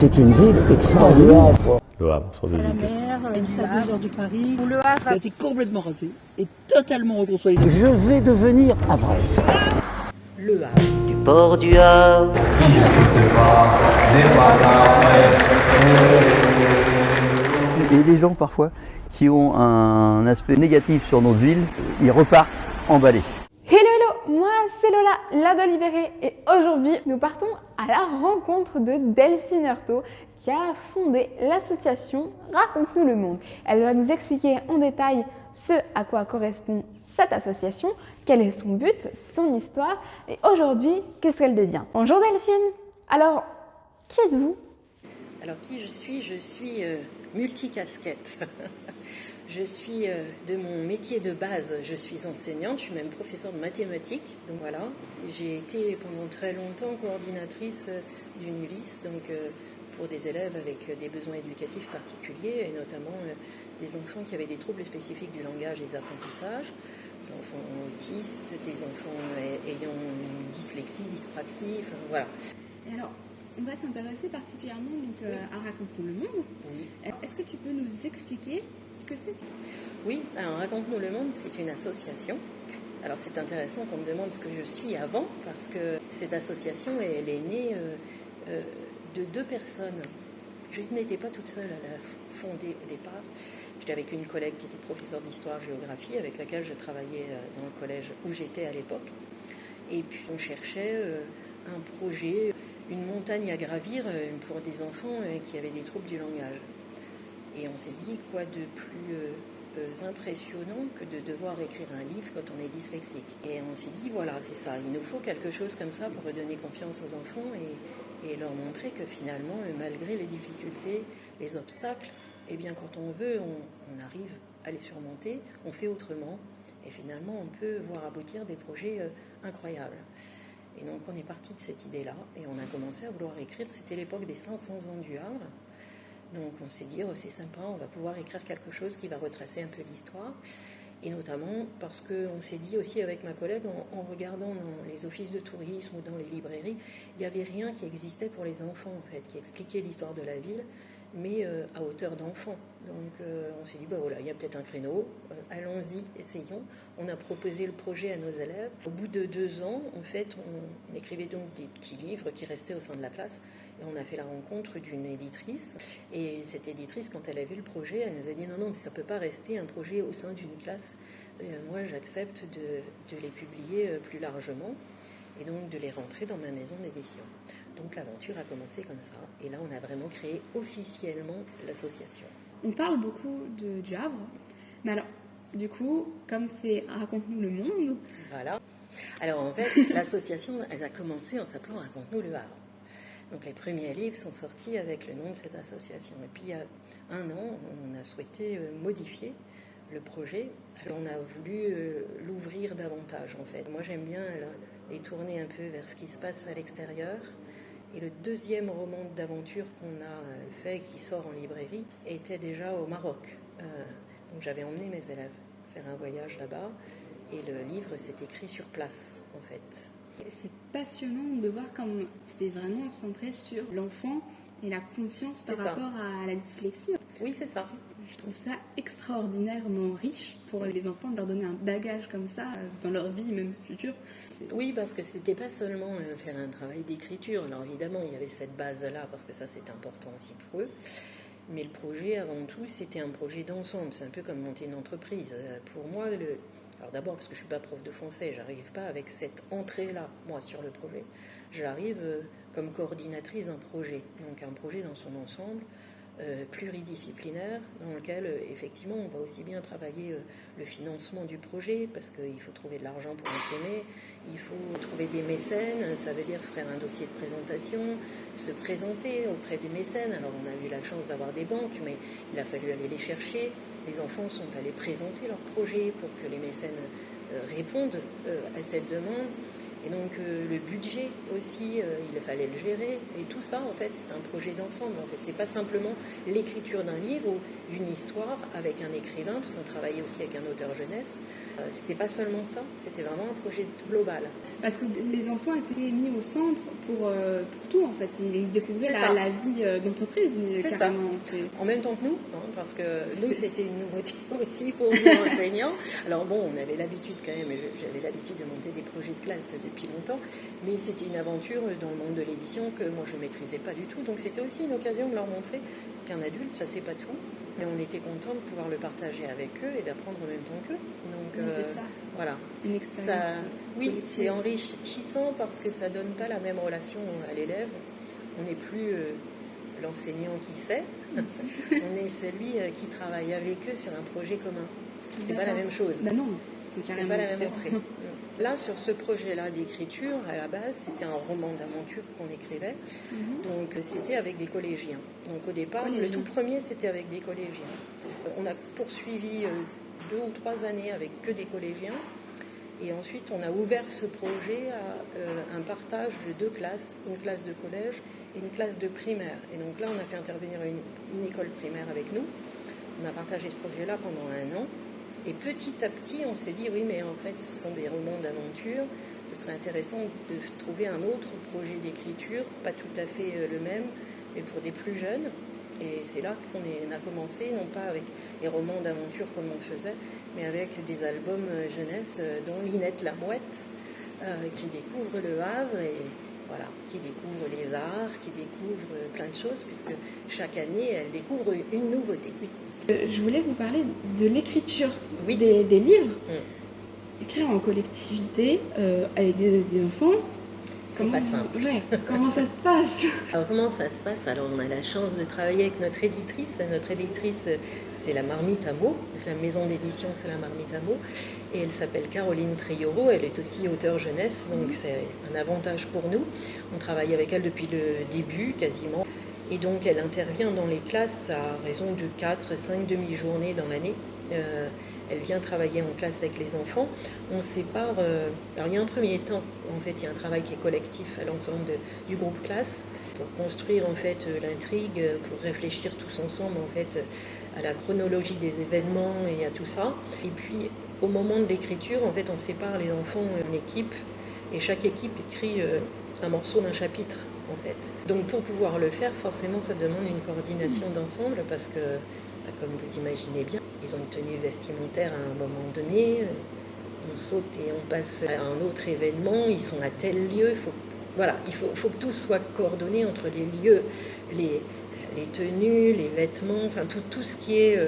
C'est une ville extraordinaire. Le Havre, sans La hésiter. mer, à 2 heures de Paris. Le Havre a été complètement rasé et totalement reconstruit. Je vais devenir Havraise. Le Havre. Du port du Havre. Et les gens parfois qui ont un aspect négatif sur notre ville, ils repartent emballés. Hello, moi c'est Lola, la Doll Libérée, et aujourd'hui nous partons à la rencontre de Delphine Heurtaud qui a fondé l'association Raconte-nous le monde. Elle va nous expliquer en détail ce à quoi correspond cette association, quel est son but, son histoire et aujourd'hui qu'est-ce qu'elle devient. Bonjour Delphine, alors qui êtes-vous? Alors qui je suis multicasquette. Je suis de mon métier de base, je suis enseignante, je suis même professeure de mathématiques. Donc voilà, j'ai été pendant très longtemps coordinatrice d'une ULIS, donc pour des élèves avec des besoins éducatifs particuliers et notamment des enfants qui avaient des troubles spécifiques du langage et des apprentissages, des enfants autistes, des enfants ayant une dyslexie, dyspraxie, enfin voilà. Et alors, on va s'intéresser particulièrement donc, à Raconte-nous le monde. Oui. Est-ce que tu peux nous expliquer ce que c'est? Oui, alors Raconte-nous le monde, c'est une association. Alors c'est intéressant qu'on me demande ce que je suis avant, parce que cette association, elle est née de 2 personnes. Je n'étais pas toute seule à la fonder au départ. J'étais avec une collègue qui était professeure d'histoire-géographie, avec laquelle je travaillais dans le collège où j'étais à l'époque. Et puis on cherchait un projet, une montagne à gravir pour des enfants qui avaient des troubles du langage. Et on s'est dit, quoi de plus impressionnant que de devoir écrire un livre quand on est dyslexique. Et on s'est dit, voilà, c'est ça, il nous faut quelque chose comme ça pour redonner confiance aux enfants et leur montrer que finalement, malgré les difficultés, les obstacles, eh bien quand on veut, on arrive à les surmonter, on fait autrement, et finalement on peut voir aboutir des projets incroyables. Et donc on est parti de cette idée-là, et on a commencé à vouloir écrire, c'était l'époque des 500 ans du Havre. Donc on s'est dit, oh, c'est sympa, on va pouvoir écrire quelque chose qui va retracer un peu l'histoire. Et notamment parce qu'on s'est dit aussi avec ma collègue, en regardant dans les offices de tourisme ou dans les librairies, il n'y avait rien qui existait pour les enfants, en fait, qui expliquait l'histoire de la ville, mais à hauteur d'enfant. Donc on s'est dit, bah voilà, il y a peut-être un créneau, allons-y, essayons. On a proposé le projet à nos élèves. Au bout de 2 ans, en fait, on écrivait donc des petits livres qui restaient au sein de la classe. Et on a fait la rencontre d'une éditrice. Et cette éditrice, quand elle a vu le projet, elle nous a dit, non, mais ça ne peut pas rester un projet au sein d'une classe. Moi, j'accepte de les publier plus largement et donc de les rentrer dans ma maison d'édition. Donc l'aventure a commencé comme ça, et là on a vraiment créé officiellement l'association. On parle beaucoup du Havre, mais alors, du coup, comme c'est Raconte-nous le monde... Voilà. Alors en fait, l'association, elle a commencé en s'appelant Raconte-nous le Havre. Donc les premiers livres sont sortis avec le nom de cette association. Et puis il y a 1 an, on a souhaité modifier le projet. Alors, on a voulu l'ouvrir davantage en fait. Moi j'aime bien les tourner un peu vers ce qui se passe à l'extérieur. Et le 2e roman d'aventure qu'on a fait, qui sort en librairie, était déjà au Maroc. Donc j'avais emmené mes élèves faire un voyage là-bas, et le livre s'est écrit sur place, en fait. C'est passionnant de voir comme c'était vraiment centré sur l'enfant et la confiance par rapport à la dyslexie. Oui, c'est ça. Je trouve ça extraordinairement riche pour les enfants, de leur donner un bagage comme ça dans leur vie, même future. Oui, parce que c'était pas seulement faire un travail d'écriture. Alors évidemment, il y avait cette base-là, parce que ça c'est important aussi pour eux. Mais le projet, avant tout, c'était un projet d'ensemble. C'est un peu comme monter une entreprise. Pour moi, alors d'abord parce que je suis pas prof de français, j'arrive pas avec cette entrée-là, moi, sur le projet. J'arrive comme coordinatrice d'un projet. Donc un projet dans son ensemble, pluridisciplinaire, dans lequel effectivement on va aussi bien travailler le financement du projet, parce qu'il faut trouver de l'argent pour imprimer, il faut trouver des mécènes, ça veut dire faire un dossier de présentation, se présenter auprès des mécènes. Alors on a eu la chance d'avoir des banques, mais il a fallu aller les chercher. Les enfants sont allés présenter leur projet pour que les mécènes répondent à cette demande. Et donc le budget aussi, il fallait le gérer. Et tout ça, en fait, c'est un projet d'ensemble. En fait, c'est pas simplement l'écriture d'un livre ou d'une histoire avec un écrivain, parce qu'on travaillait aussi avec un auteur jeunesse. C'était pas seulement ça, c'était vraiment un projet global. Parce que les enfants étaient mis au centre pour tout, en fait. Ils découvraient la vie d'entreprise, carrément. En même temps que nous, hein, parce que nous, c'était une nouveauté aussi pour nous enseignants. Alors bon, on avait l'habitude quand même, j'avais l'habitude de monter des projets de classe depuis longtemps, mais c'était une aventure dans le monde de l'édition que moi je ne maîtrisais pas du tout. Donc c'était aussi une occasion de leur montrer qu'un adulte, ça c'est pas tout. Mais on était content de pouvoir le partager avec eux et d'apprendre en même temps qu'eux. Donc c'est ça. Voilà. Une expérience. Oui, c'est enrichissant parce que ça donne pas la même relation à l'élève. On n'est plus l'enseignant qui sait, on est celui qui travaille avec eux sur un projet commun. C'est pas la même chose. Ben non, c'est carrément pas la même différent. entrée. Là, sur ce projet-là d'écriture, à la base, c'était un roman d'aventure qu'on écrivait. Donc, c'était avec des collégiens. Donc, au départ, le tout premier, c'était avec des collégiens. On a poursuivi 2 ou 3 années avec que des collégiens. Et ensuite, on a ouvert ce projet à un partage de 2 classes, une classe de collège et une classe de primaire. Et donc là, on a fait intervenir une école primaire avec nous. On a partagé ce projet-là pendant 1 an. Et petit à petit, on s'est dit, oui, mais en fait, ce sont des romans d'aventure. Ce serait intéressant de trouver un autre projet d'écriture, pas tout à fait le même, mais pour des plus jeunes. Et c'est là qu'on a commencé, non pas avec les romans d'aventure comme on faisait, mais avec des albums jeunesse, dont Linette Lamouette, qui découvre le Havre et voilà, qui découvre les arts, qui découvre plein de choses, puisque chaque année, elle découvre une nouveauté. Je voulais vous parler de l'écriture Oui. des livres. Écrire en collectivité avec des enfants. C'est pas simple. Ouais, comment ça se passe? Alors comment ça se passe? Alors on a la chance de travailler avec notre éditrice. Notre éditrice, c'est la Marmite à mots. La maison d'édition, c'est la Marmite à mots. Et elle s'appelle Caroline Trioro. Elle est aussi auteure jeunesse, donc c'est un avantage pour nous. On travaille avec elle depuis le début, quasiment. Et donc elle intervient dans les classes à raison de 4-5 demi-journées dans l'année. Elle vient travailler en classe avec les enfants. On sépare. Alors il y a un premier temps, en fait, il y a un travail qui est collectif à l'ensemble du groupe classe pour construire en fait l'intrigue, pour réfléchir tous ensemble en fait à la chronologie des événements et à tout ça. Et puis au moment de l'écriture, en fait, on sépare les enfants en équipes et chaque équipe écrit un morceau d'un chapitre. En fait. Donc pour pouvoir le faire, forcément, ça demande une coordination d'ensemble parce que, comme vous imaginez bien, ils ont une tenue vestimentaire à un moment donné, on saute et on passe à un autre événement, ils sont à tel lieu, il faut que tout soit coordonné entre les lieux, les tenues, les vêtements, enfin tout ce qui est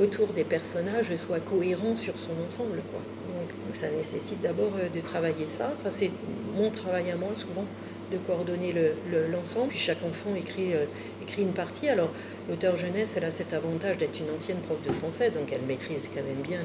autour des personnages soit cohérent sur son ensemble, quoi. Donc ça nécessite d'abord de travailler ça c'est mon travail à moi souvent, de coordonner l'ensemble. Puis chaque enfant écrit une partie. Alors l'auteur jeunesse, elle a cet avantage d'être une ancienne prof de français, donc elle maîtrise quand même bien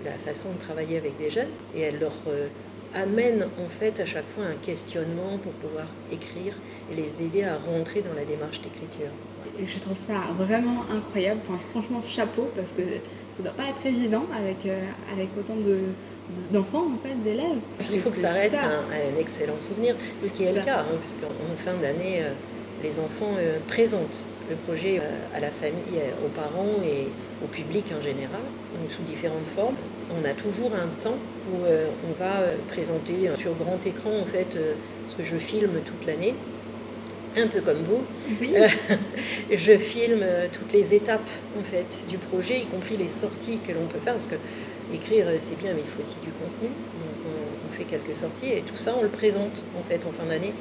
la façon de travailler avec des jeunes et elle leur amène en fait à chaque fois un questionnement pour pouvoir écrire et les aider à rentrer dans la démarche d'écriture. Et je trouve ça vraiment incroyable, enfin, franchement chapeau, parce que ça ne doit pas être évident avec autant d'enfants, en fait, d'élèves. Il faut que ça reste un excellent souvenir, ce qui est le cas, hein, puisqu'en fin d'année, les enfants présentent le projet à la famille, aux parents et au public en général, donc sous différentes formes. On a toujours un temps où on va présenter sur grand écran, en fait, ce que je filme toute l'année. Un peu comme vous, oui. Je filme toutes les étapes en fait du projet, y compris les sorties que l'on peut faire, parce que écrire c'est bien, mais il faut aussi du contenu. Donc on fait quelques sorties et tout ça on le présente en fait en fin d'année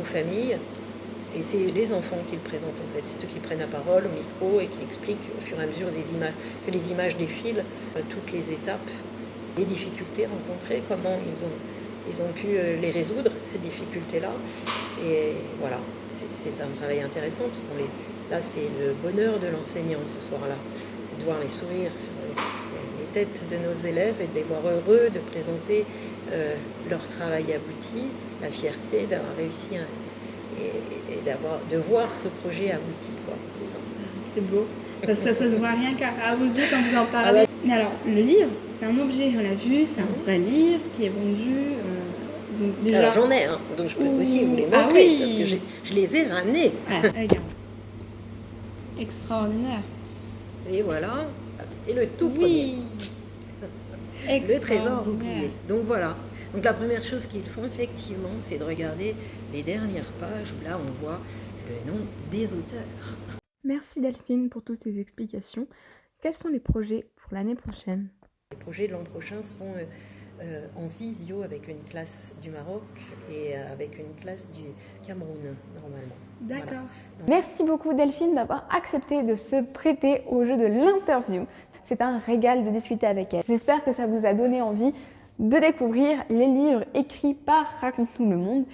aux familles. Et c'est les enfants qui le présentent en fait, c'est eux qui prennent la parole au micro et qui expliquent au fur et à mesure que les images défilent, toutes les étapes, les difficultés rencontrées, comment ils ont pu les résoudre, ces difficultés-là. Et voilà, c'est un travail intéressant parce là, c'est le bonheur de l'enseignant ce soir-là. C'est de voir les sourires sur les têtes de nos élèves et de les voir heureux de présenter leur travail abouti, la fierté d'avoir réussi et de voir ce projet abouti, quoi. C'est ça. C'est beau. Ça se voit rien qu'à vos yeux quand vous en parlez. Mais alors, le livre, c'est un objet, on l'a vu, c'est un vrai livre qui est vendu Donc déjà... Alors j'en ai, hein, donc je peux aussi vous les Ah montrer, oui. parce que je les ai ramenés. Ah, regarde. Extraordinaire. Et voilà, et le tout Oui. premier, le trésor Extraordinaire. oublié. Donc voilà, donc la première chose qu'ils font effectivement, c'est de regarder les dernières pages où là on voit le nom des auteurs. Merci Delphine pour toutes ces explications. Quels sont les projets pour l'année prochaine? Les projets de l'an prochain seront en visio avec une classe du Maroc et avec une classe du Cameroun, normalement. D'accord. Merci beaucoup Delphine d'avoir accepté de se prêter au jeu de l'interview. C'est un régal de discuter avec elle. J'espère que ça vous a donné envie de découvrir les livres écrits par Raconte-nous le monde.